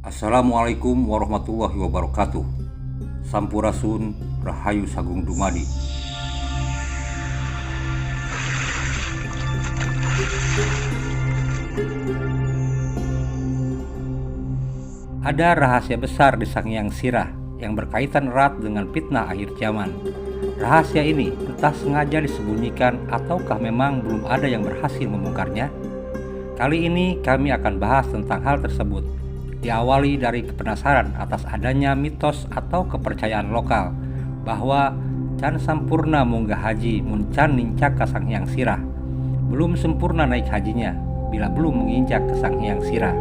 Assalamualaikum warahmatullahi wabarakatuh. Sampurasun Rahayu Sagung Dumadi. Ada rahasia besar di Sang Hyang Sirah yang berkaitan erat dengan fitnah akhir zaman. Rahasia ini entah sengaja disembunyikan ataukah memang belum ada yang berhasil membongkarnya. Kali ini kami akan bahas tentang hal tersebut. Diawali dari penasaran atas adanya mitos atau kepercayaan lokal bahwa can sampurna munggah haji mun can nincak ke Sang Hyang Sirah. Belum sempurna naik hajinya bila belum menginjak ke Sang Hyang Sirah.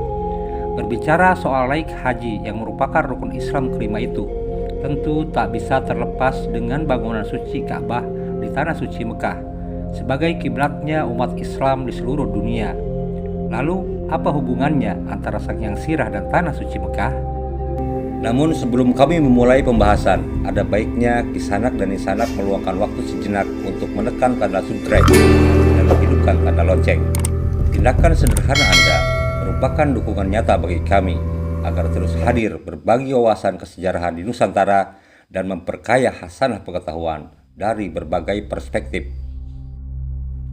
Berbicara soal naik haji yang merupakan rukun Islam kelima itu, tentu tak bisa terlepas dengan bangunan suci Ka'bah di tanah suci Mekah sebagai kiblatnya umat Islam di seluruh dunia. Lalu, apa hubungannya antara Sang Hyang Sirah dan tanah suci Mekah? Namun sebelum kami memulai pembahasan, ada baiknya Kisanak dan Nisanak meluangkan waktu sejenak untuk menekan tanda subscribe dan menghidupkan tanda lonceng. Tindakan sederhana Anda merupakan dukungan nyata bagi kami agar terus hadir berbagi wawasan kesejarahan di Nusantara dan memperkaya hasanah pengetahuan dari berbagai perspektif.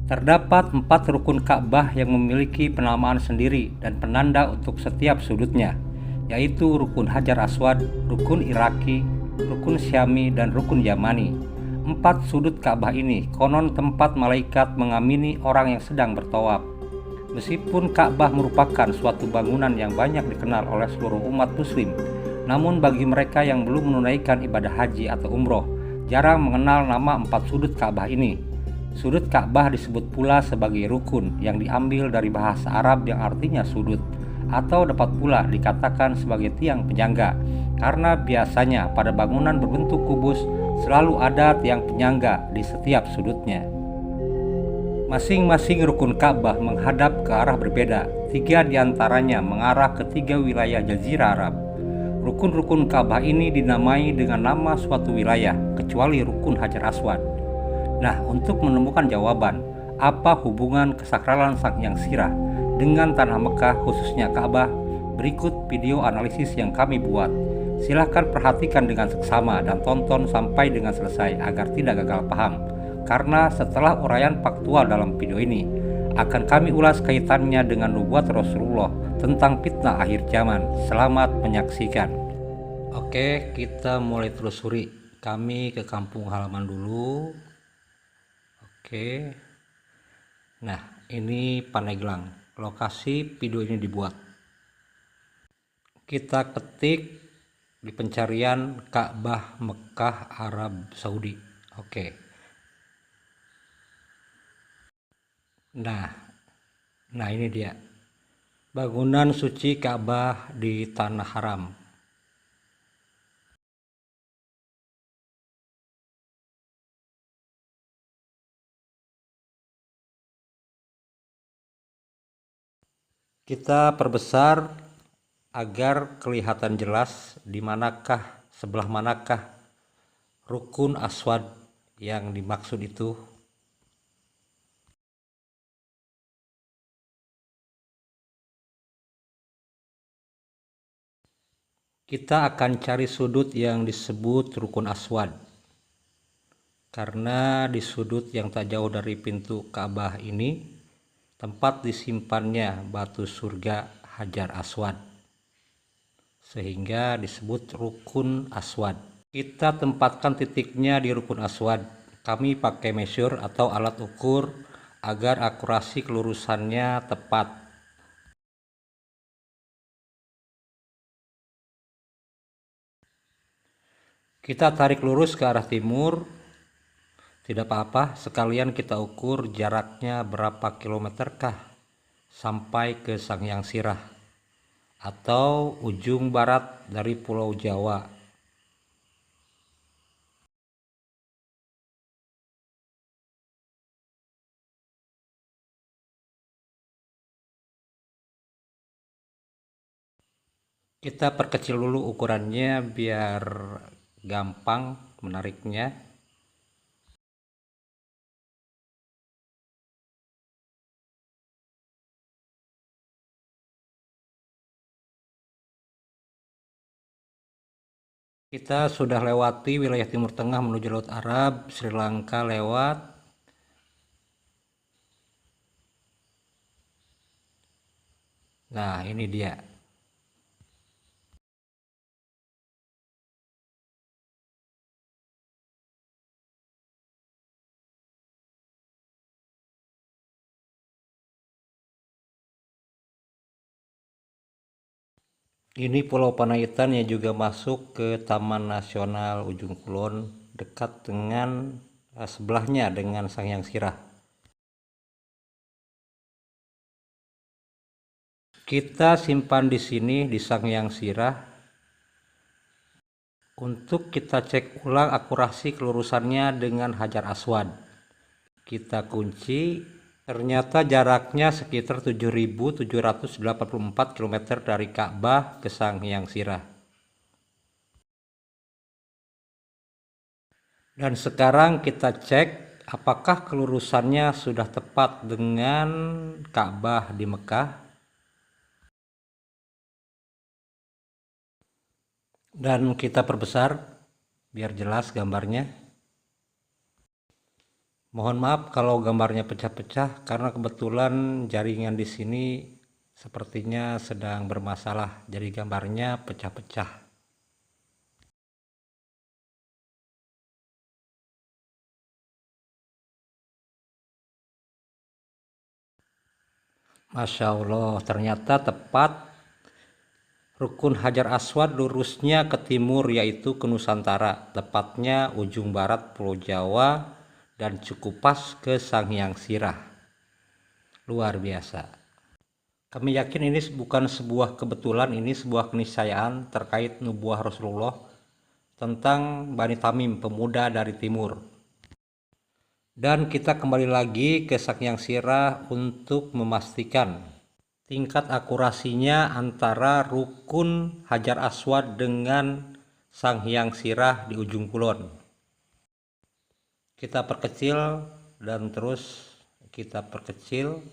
Terdapat 4 rukun Ka'bah yang memiliki penamaan sendiri dan penanda untuk setiap sudutnya, yaitu rukun Hajar Aswad, rukun Iraki, rukun Syami, dan rukun Yamani. 4 sudut Ka'bah ini konon tempat malaikat mengamini orang yang sedang bertawaf. Meskipun Ka'bah merupakan suatu bangunan yang banyak dikenal oleh seluruh umat muslim, namun bagi mereka yang belum menunaikan ibadah haji atau umroh, jarang mengenal nama 4 sudut Ka'bah ini. Sudut Ka'bah disebut pula sebagai rukun yang diambil dari bahasa Arab yang artinya sudut, atau dapat pula dikatakan sebagai tiang penyangga, karena biasanya pada bangunan berbentuk kubus selalu ada tiang penyangga di setiap sudutnya. Masing-masing rukun Ka'bah menghadap ke arah berbeda, 3 diantaranya mengarah ke 3 wilayah Jazirah Arab. Rukun-rukun Ka'bah ini dinamai dengan nama suatu wilayah, kecuali rukun Hajar Aswad. Nah, untuk menemukan jawaban, apa hubungan kesakralan Sang Hyang Sirah dengan tanah Mekah khususnya Ka'bah, berikut video analisis yang kami buat. Silahkan perhatikan dengan seksama dan tonton sampai dengan selesai agar tidak gagal paham. Karena setelah uraian faktual dalam video ini, akan kami ulas kaitannya dengan nubuat Rasulullah tentang fitnah akhir zaman. Selamat menyaksikan. Oke, kita mulai telusuri. Kami ke kampung halaman dulu. Oke. Nah, ini Pandeglang. Lokasi video ini dibuat. Kita ketik di pencarian Ka'bah Mekah Arab Saudi. Oke. Nah ini dia. Bangunan suci Ka'bah di Tanah Haram. Kita perbesar agar kelihatan jelas di manakah, sebelah manakah rukun Aswad yang dimaksud itu. Kita akan cari sudut yang disebut rukun Aswad, karena di sudut yang tak jauh dari pintu Ka'bah ini tempat disimpannya batu surga Hajar Aswad, sehingga disebut rukun Aswad. Kita tempatkan titiknya di rukun Aswad. Kami pakai measure atau alat ukur agar akurasi kelurusannya tepat. Kita tarik lurus ke arah timur. Tidak apa-apa, sekalian kita ukur jaraknya berapa kilometerkah sampai ke Sang Hyang Sirah atau ujung barat dari Pulau Jawa. Kita perkecil dulu ukurannya biar gampang menariknya. Kita sudah lewati wilayah Timur Tengah menuju Laut Arab, Sri Lanka lewat. Nah, ini dia. Ini Pulau Panaitan yang juga masuk ke Taman Nasional Ujung Kulon, dekat dengan sebelahnya dengan Sangiang Sirah. Kita simpan di sini di Sangiang Sirah untuk kita cek ulang akurasi kelurusannya dengan Hajar Aswad. Kita kunci, ternyata jaraknya sekitar 7.784 km dari Ka'bah ke Sangiang Sirah. Dan sekarang kita cek apakah kelurusannya sudah tepat dengan Ka'bah di Mekah. Dan kita perbesar biar jelas gambarnya. Mohon maaf kalau gambarnya pecah-pecah karena kebetulan jaringan di sini sepertinya sedang bermasalah, jadi gambarnya pecah-pecah. Masya Allah, ternyata tepat. Rukun Hajar Aswad lurusnya ke timur yaitu ke Nusantara, tepatnya ujung barat Pulau Jawa dan cukup pas ke Sangiang Sirah. Luar biasa. Kami yakin ini bukan sebuah kebetulan, ini sebuah keniscayaan terkait nubuah Rasulullah tentang Bani Tamim, pemuda dari timur. Dan kita kembali lagi ke Sangiang Sirah untuk memastikan tingkat akurasinya antara rukun Hajar Aswad dengan Sangiang Sirah di ujung kulon. Kita perkecil dan terus kita perkecil.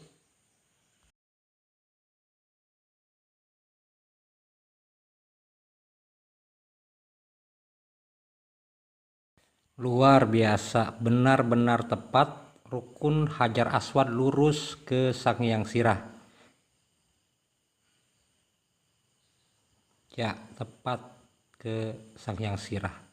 Luar biasa, benar-benar tepat. Rukun Hajar Aswad lurus ke Sangiang Sirah. Ya, tepat ke Sangiang Sirah.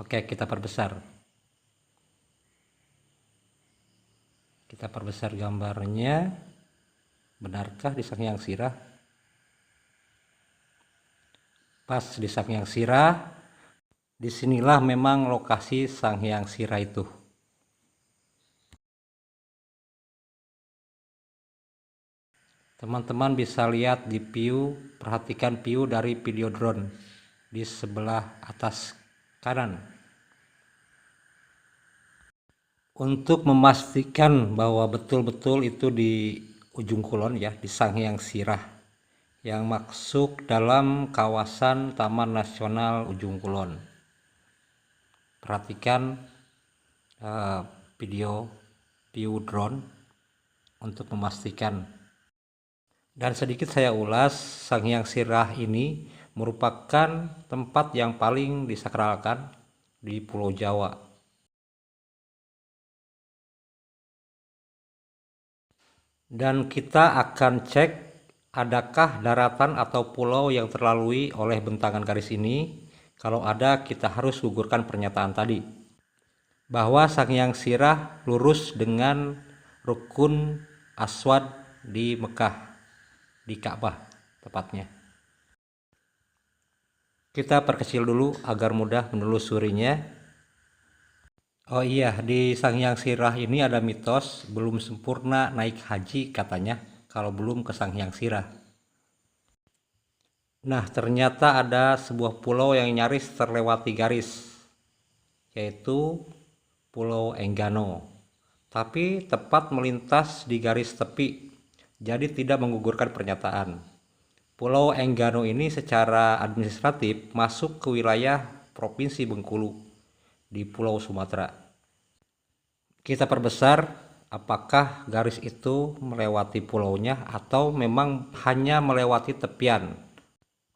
Oke, kita perbesar. Kita perbesar gambarnya. Benarkah di Sangiang Sirah? Pas di Sangiang Sirah. Disinilah memang lokasi Sangiang Sirah itu. Teman-teman bisa lihat di view, perhatikan view dari video drone di sebelah atas kanan. Untuk memastikan bahwa betul-betul itu di ujung kulon ya, di Sangiang Sirah yang masuk dalam kawasan Taman Nasional Ujung Kulon. Perhatikan video view drone untuk memastikan. Dan sedikit saya ulas, Sangiang Sirah ini merupakan tempat yang paling disakralkan di Pulau Jawa. Dan kita akan cek adakah daratan atau pulau yang terlalui oleh bentangan garis ini. Kalau ada, kita harus gugurkan pernyataan tadi bahwa Sangiang Sirah lurus dengan rukun Aswad di Mekah, di Ka'bah tepatnya. Kita perkecil dulu agar mudah menelusurinya. Oh iya, di Sangiang Sirah ini ada mitos belum sempurna naik haji katanya kalau belum ke Sangiang Sirah. Nah, ternyata ada sebuah pulau yang nyaris terlewati garis, yaitu Pulau Enggano. Tapi tepat melintas di garis tepi, jadi tidak menggugurkan pernyataan. Pulau Enggano ini secara administratif masuk ke wilayah Provinsi Bengkulu di Pulau Sumatera. Kita perbesar Apakah garis itu melewati pulaunya atau memang hanya melewati tepian?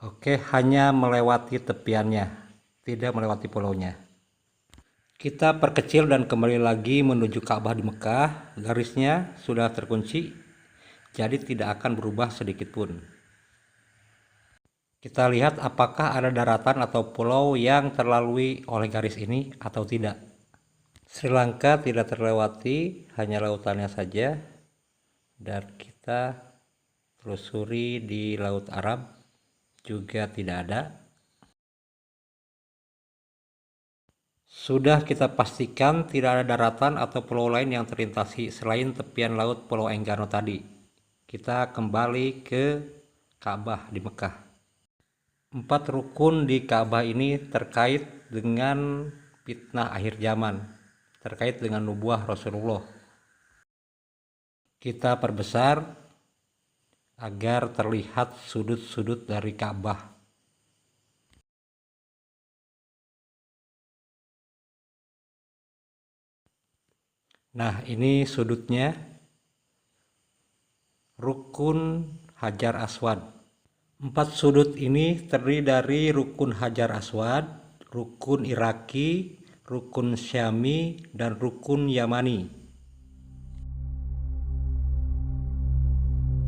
Oke, hanya melewati tepiannya, tidak melewati pulaunya. Kita perkecil dan kembali lagi menuju Ka'bah di Mekah. Garisnya sudah terkunci, jadi tidak akan berubah sedikit pun. Kita lihat apakah ada daratan atau pulau yang terlalui oleh garis ini atau tidak. Sri Lanka tidak terlewati, hanya lautannya saja. Dan kita telusuri di Laut Arab juga tidak ada. Sudah kita pastikan tidak ada daratan atau pulau lain yang terlintasi selain tepian laut Pulau Enggano tadi. Kita kembali ke Ka'bah di Mekah. 4 rukun di Ka'bah ini terkait dengan fitnah akhir zaman, terkait dengan nubuah Rasulullah. Kita perbesar agar terlihat sudut-sudut dari Ka'bah. Nah, ini sudutnya rukun Hajar Aswad. 4 sudut ini terdiri dari rukun Hajar Aswad, rukun Iraki, rukun Syami, dan rukun Yamani.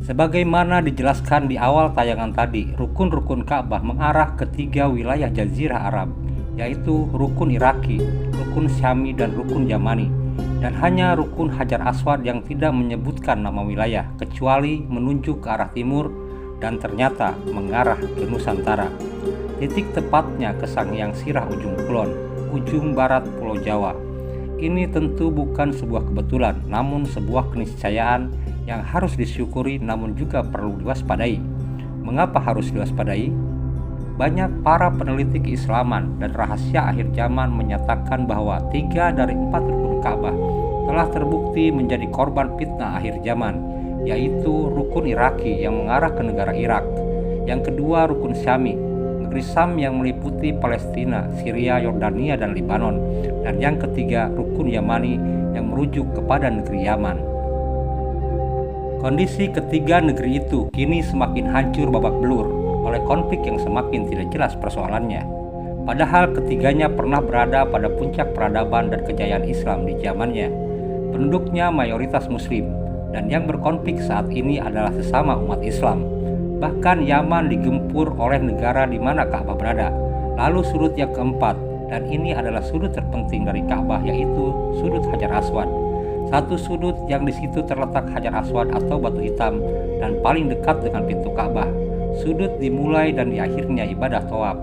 Sebagaimana dijelaskan di awal tayangan tadi, rukun-rukun Ka'bah mengarah ke 3 wilayah Jazirah Arab, yaitu rukun Iraki, rukun Syami, dan rukun Yamani. Dan hanya rukun Hajar Aswad yang tidak menyebutkan nama wilayah, kecuali menunjuk ke arah timur dan ternyata mengarah ke Nusantara. Titik tepatnya ke Sanghyang Sirah ujung kulon, ujung barat Pulau Jawa. Ini tentu bukan sebuah kebetulan, namun sebuah keniscayaan yang harus disyukuri namun juga perlu diwaspadai. Mengapa harus diwaspadai? Banyak para peneliti keislaman dan rahasia akhir zaman menyatakan bahwa 3 dari 4 rukun Ka'bah telah terbukti menjadi korban fitnah akhir zaman, yaitu rukun Iraki yang mengarah ke negara Irak, yang kedua rukun Syami, negeri Sam yang meliputi Palestina, Syria, Yordania, dan Lebanon, dan yang ketiga rukun Yamani yang merujuk kepada negeri Yaman. Kondisi ketiga negeri itu kini semakin hancur babak belur oleh konflik yang semakin tidak jelas persoalannya. Padahal ketiganya pernah berada pada puncak peradaban dan kejayaan Islam di zamannya. Penduduknya mayoritas Muslim, dan yang berkonflik saat ini adalah sesama umat Islam. Bahkan Yaman digempur oleh negara di mana Ka'bah berada. Lalu sudut yang keempat, dan ini adalah sudut terpenting dari Ka'bah, yaitu sudut Hajar Aswad. Satu sudut yang di situ terletak Hajar Aswad atau batu hitam dan paling dekat dengan pintu Ka'bah. Sudut dimulai dan diakhirnya ibadah tawaf.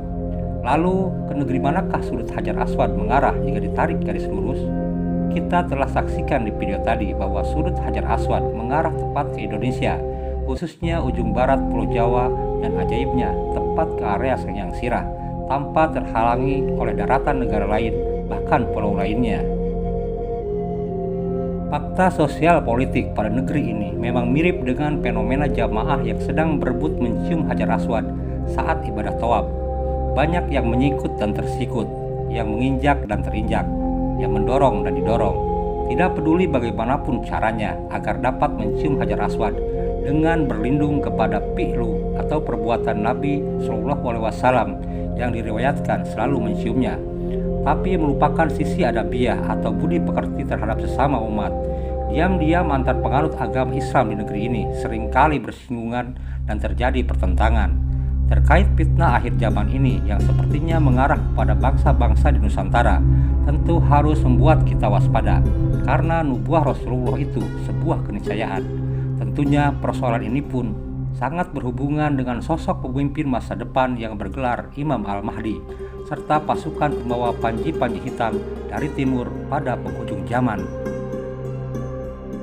Lalu ke negeri manakah sudut Hajar Aswad mengarah jika ditarik garis lurus? Kita telah saksikan di video tadi bahwa sudut Hajar Aswad mengarah tepat ke Indonesia, khususnya ujung barat Pulau Jawa, dan ajaibnya tepat ke area Sanghyang Sirah, tanpa terhalangi oleh daratan negara lain, bahkan pulau lainnya. Fakta sosial politik pada negeri ini memang mirip dengan fenomena jamaah yang sedang berebut mencium Hajar Aswad saat ibadah tawaf. Banyak yang menyikut dan tersikut, yang menginjak dan terinjak, yang mendorong dan didorong. Tidak peduli bagaimanapun caranya agar dapat mencium Hajar Aswad dengan berlindung kepada fi'lu atau perbuatan Nabi SAW yang diriwayatkan selalu menciumnya, tapi melupakan sisi adabiah atau budi pekerti terhadap sesama umat. Diam-diam antar penganut agama Islam di negeri ini seringkali bersinggungan dan terjadi pertentangan. Terkait fitnah akhir zaman ini yang sepertinya mengarah kepada bangsa-bangsa di Nusantara, tentu harus membuat kita waspada, karena nubuah Rasulullah itu sebuah keniscayaan. Tentunya persoalan ini pun sangat berhubungan dengan sosok pemimpin masa depan yang bergelar Imam Al-Mahdi, serta pasukan pembawa panji-panji hitam dari timur pada penghujung zaman.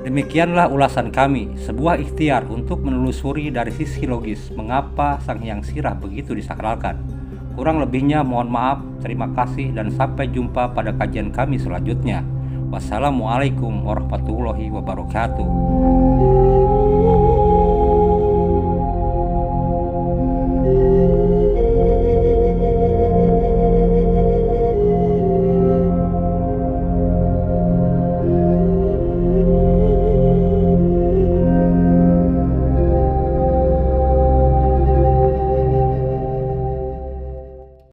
Demikianlah ulasan kami, sebuah ikhtiar untuk menelusuri dari sisi logis mengapa Sanghyang Sirah begitu disakralkan. Kurang lebihnya mohon maaf, terima kasih, dan sampai jumpa pada kajian kami selanjutnya. Wassalamualaikum warahmatullahi wabarakatuh.